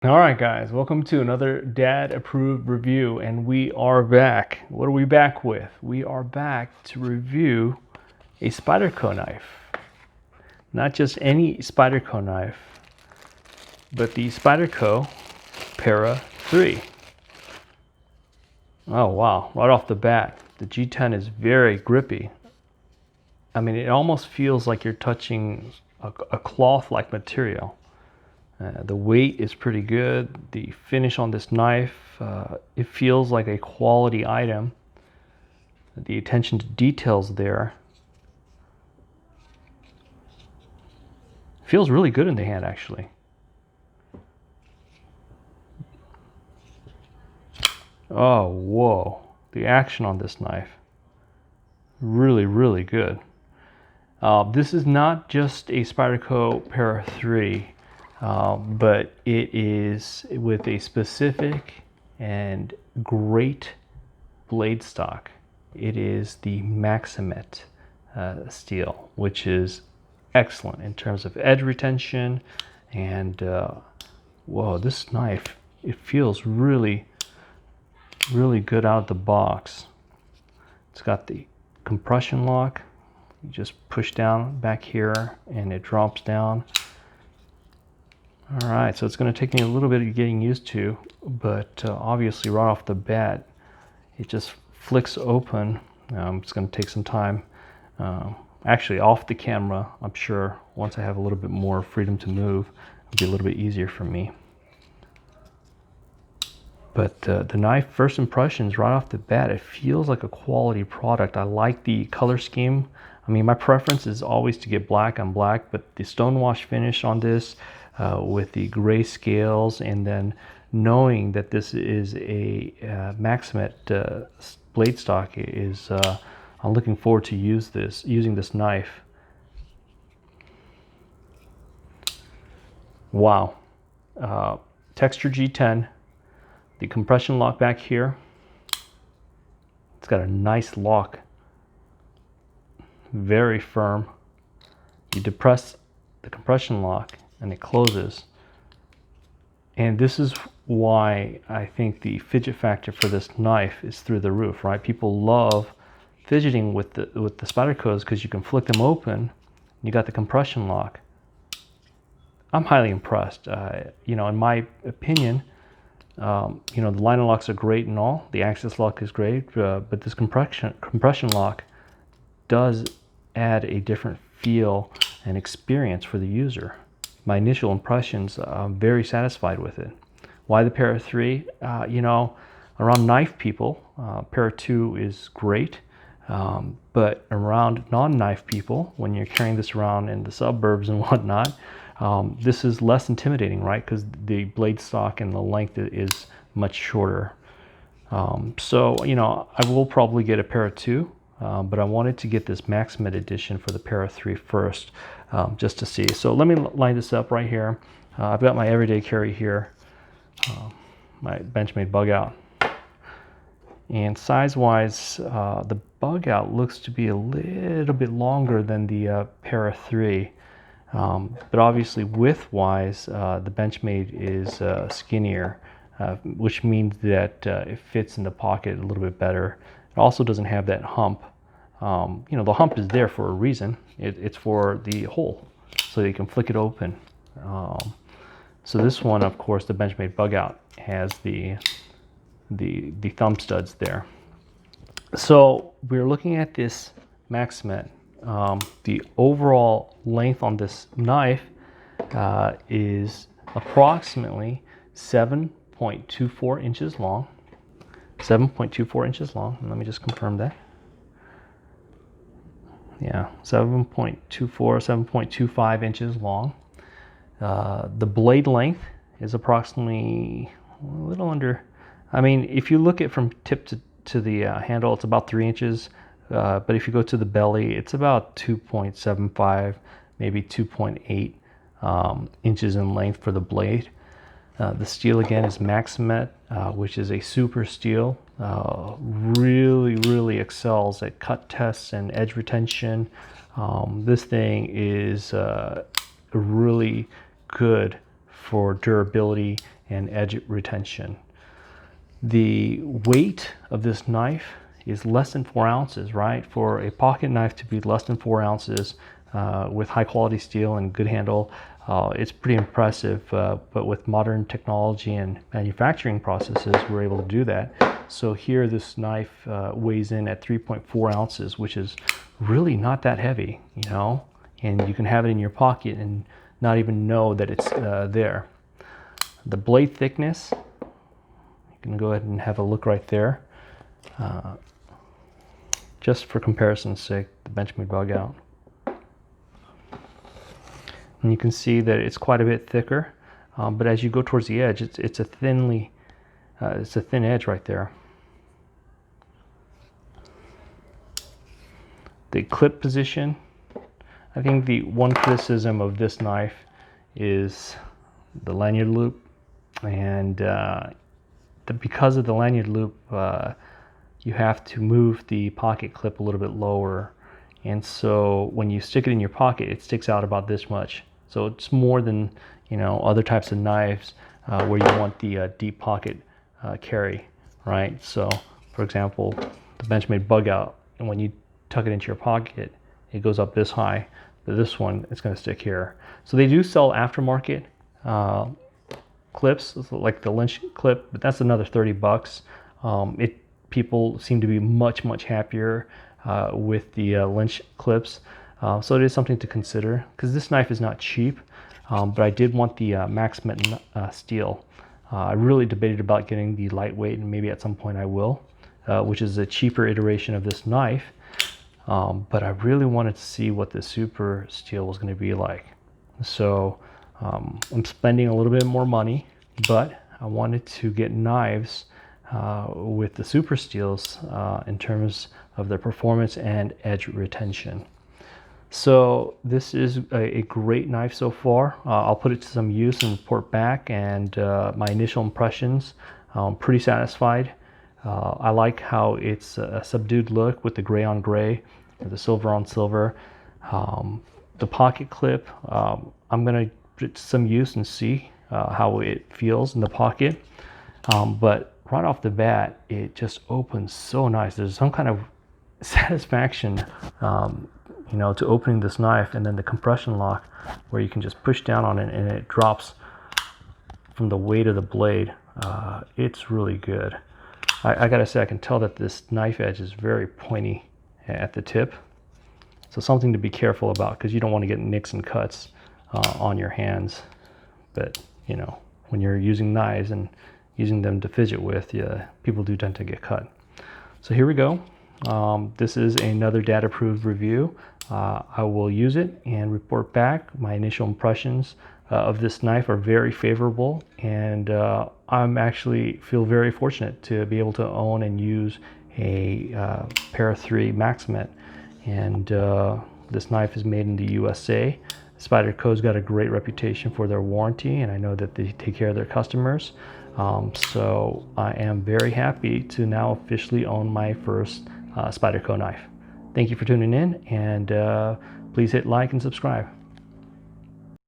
All right, guys, welcome to another Dad Approved review, and we are back. What are we back with? We are back to review a Spyderco knife. Not just any Spyderco knife, but the Spyderco Para 3. Oh, wow. Right off the bat, the G10 is very grippy. I mean, it almost feels like you're touching a cloth-like material. The weight is pretty good. The finish on this knife, it feels like a quality item. The attention to details there feels really good in the hand, actually. Oh, whoa. The action on this knife, really, really good. This is not just a Spyderco Para 3, but it is with a specific and great blade stock. It is the Maxamet steel, which is excellent in terms of edge retention. And whoa, this knife, it feels really, really good out of the box. It's got the compression lock. You just push down back here and it drops down. All right, so it's going to take me a little bit of getting used to, but obviously right off the bat, it just flicks open. It's going to take some time. Actually, off the camera, I'm sure once I have a little bit more freedom to move, it'll be a little bit easier for me. But the knife, first impressions right off the bat, it feels like a quality product. I like the color scheme. I mean, my preference is always to get black on black, but the stonewash finish on this with the gray scales, and then knowing that this is a Maxamet blade stock is, I'm looking forward to using this knife. Wow. Texture G10. The compression lock back here, it's got a nice lock, very firm. You depress the compression lock and it closes. And this is why I think the fidget factor for this knife is through the roof, right? People love fidgeting with the Spydercos because you can flick them open. You got the compression lock. I'm highly impressed. You know, in my opinion, you know, the liner locks are great and all. The access lock is great, but this compression lock does add a different feel and experience for the user. My initial impressions, I'm very satisfied with it. Why the Para 3? You know, around knife people, Para 2 is great, but around non-knife people, when you're carrying this around in the suburbs and whatnot, this is less intimidating, right? Because the blade stock and the length is much shorter. So, you know, I will probably get a Para 2, but I wanted to get this Maxamet edition for the Para 3 first, just to see. So let me line this up right here. I've got my everyday carry here, my Benchmade bug out. And size-wise, the bug out looks to be a little bit longer than the Para 3. But obviously width-wise, the Benchmade is skinnier, which means that it fits in the pocket a little bit better. It also doesn't have that hump. You know, the hump is there for a reason. It's for the hole, so you can flick it open. So this one, of course, the Benchmade bug out has the thumb studs there. So we're looking at this Maxamet. The overall length on this knife is approximately 7.24 inches long. 7.24 inches long. Let me just confirm that. Yeah, 7.24, 7.25 inches long. The blade length is approximately a little under, I mean, if you look at from tip to the handle, it's about 3 inches. But if you go to the belly, it's about 2.75, maybe 2.8 inches in length for the blade. The steel again is Maxamet, which is a super steel. Really, really excels at cut tests and edge retention. This thing is really good for durability and edge retention. The weight of this knife is less than 4 ounces, right? For a pocket knife to be less than 4 ounces with high quality steel and good handle, it's pretty impressive. But with modern technology and manufacturing processes, we're able to do that. So here this knife weighs in at 3.4 ounces, which is really not that heavy, you know, and you can have it in your pocket and not even know that it's there. The blade thickness, you can go ahead and have a look right there. Just for comparison's sake, the Benchmade bug out. And you can see that it's quite a bit thicker, but as you go towards the edge, it's a thin edge right there. The clip position, I think the one criticism of this knife is the lanyard loop, and because of the lanyard loop, you have to move the pocket clip a little bit lower, and so when you stick it in your pocket, it sticks out about this much. So it's more than, you know, other types of knives where you want the deep pocket carry, right? So for example, the Benchmade bug out, and when you tuck it into your pocket, it goes up this high, but this one is going to stick here. So they do sell aftermarket clips like the Lynch clip, but that's another $30. People seem to be much happier with the Lynch clips, so it is something to consider, because this knife is not cheap, but I did want the Maxamet steel. I really debated about getting the lightweight, and maybe at some point I will, which is a cheaper iteration of this knife, but I really wanted to see what the super steel was going to be like. So I'm spending a little bit more money, but I wanted to get knives with the super steels in terms of their performance and edge retention. So this is a great knife so far. I'll put it to some use and report back, and my initial impressions, I'm pretty satisfied. I like how it's a subdued look with the gray on gray, or the silver on silver. The pocket clip, I'm going to put it to some use and see how it feels in the pocket. But right off the bat, it just opens so nice. There's some kind of satisfaction, you know, to opening this knife, and then the compression lock where you can just push down on it and it drops from the weight of the blade. It's really good. I gotta say, I can tell that this knife edge is very pointy at the tip. So something to be careful about, because you don't want to get nicks and cuts on your hands. But, you know, when you're using knives and using them to fidget with, people do tend to get cut. So here we go. This is another data-approved review. I will use it and report back. My initial impressions of this knife are very favorable, and I'm actually feel very fortunate to be able to own and use a Para 3 Maxamet. And this knife is made in the USA. Spyderco's got a great reputation for their warranty, and I know that they take care of their customers. So I am very happy to now officially own my first Spyderco knife. Thank you for tuning in, and please hit like and subscribe.